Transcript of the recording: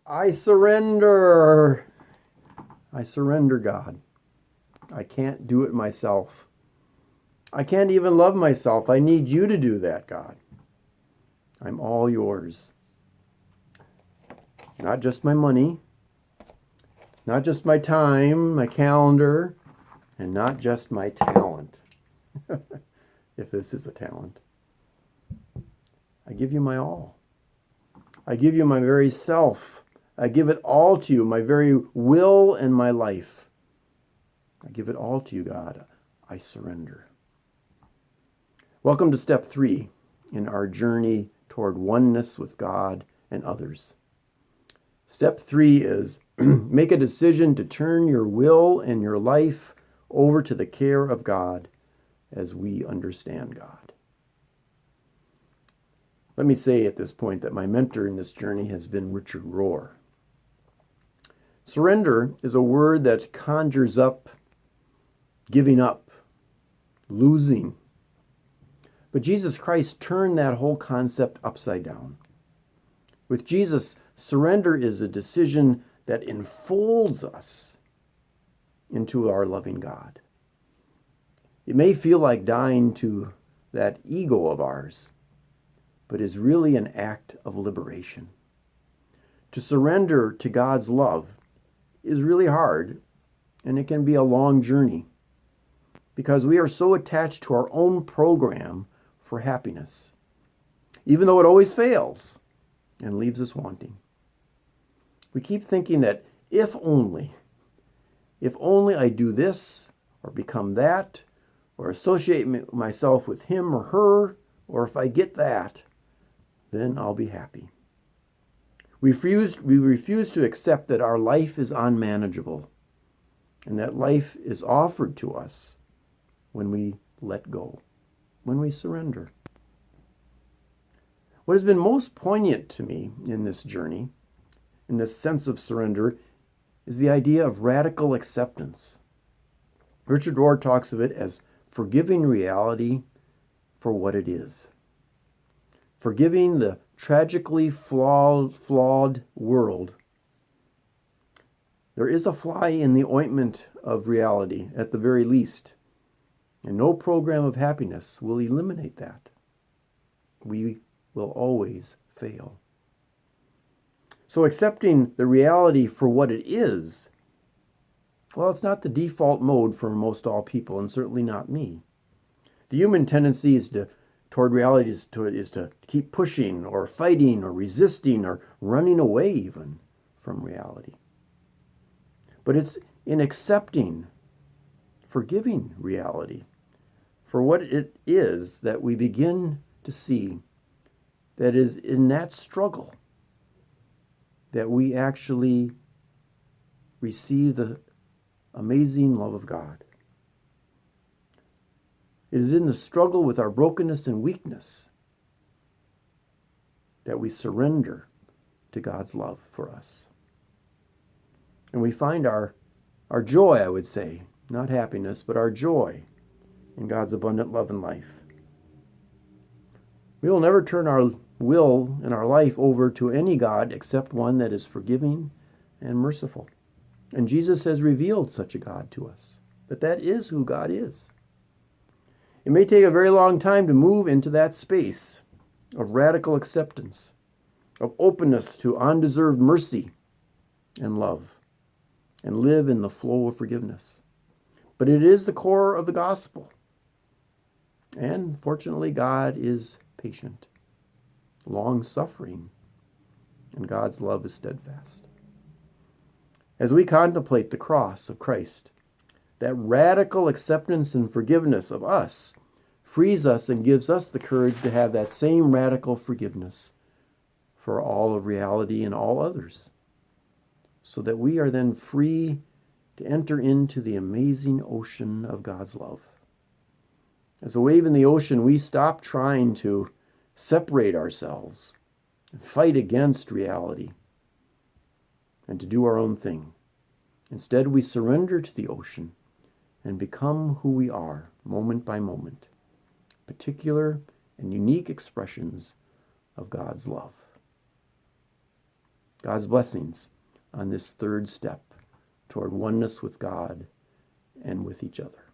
I surrender. I surrender, God. I can't do it myself. I can't even love myself. I need you to do that, God. I'm all yours. Not just my money, not just my time, my calendar, and not just my talent, if this is a talent. I give you my all. I give you my very self. I give it all to you, my very will and my life. I give it all to you, God. I surrender. Welcome to step 3 in our journey toward oneness with God and others. Step 3 is make a decision to turn your will and your life over to the care of God as we understand God. Let me say at this point that my mentor in this journey has been Richard Rohr. Surrender is a word that conjures up giving up, losing. But Jesus Christ turned that whole concept upside down. With Jesus, surrender is a decision that enfolds us into our loving God. It may feel like dying to that ego of ours, but is really an act of liberation. To surrender to God's love is really hard, and it can be a long journey because we are so attached to our own program for happiness, even though it always fails and leaves us wanting. We keep thinking that if only I do this or become that or associate myself with him or her, or if I get that, then I'll be happy. We refuse to accept that our life is unmanageable and that life is offered to us when we let go, when we surrender. What has been most poignant to me in this journey, in this sense of surrender, is the idea of radical acceptance. Richard Rohr talks of it as forgiving reality for what it is. Forgiving the tragically flawed world. There is a fly in the ointment of reality, at the very least, and no program of happiness will eliminate that. We will always fail. So accepting the reality for what it is, well, it's not the default mode for most all people, and certainly not me. The human tendency toward reality is to keep pushing or fighting or resisting or running away even from reality. But it's in accepting, forgiving reality for what it is that we begin to see that is in that struggle that we actually receive the amazing love of God. It is in the struggle with our brokenness and weakness that we surrender to God's love for us. And we find our joy, I would say, not happiness, but our joy in God's abundant love and life. We will never turn our will and our life over to any God except one that is forgiving and merciful. And Jesus has revealed such a God to us. But that is who God is. It may take a very long time to move into that space of radical acceptance, of openness to undeserved mercy and love, and live in the flow of forgiveness. But it is the core of the gospel. And fortunately, God is patient, long-suffering, and God's love is steadfast. As we contemplate the cross of Christ, that radical acceptance and forgiveness of us frees us and gives us the courage to have that same radical forgiveness for all of reality and all others, so that we are then free to enter into the amazing ocean of God's love. As a wave in the ocean, we stop trying to separate ourselves and fight against reality and to do our own thing. Instead, we surrender to the ocean and become who we are, moment by moment, particular and unique expressions of God's love. God's blessings on this third step toward oneness with God and with each other.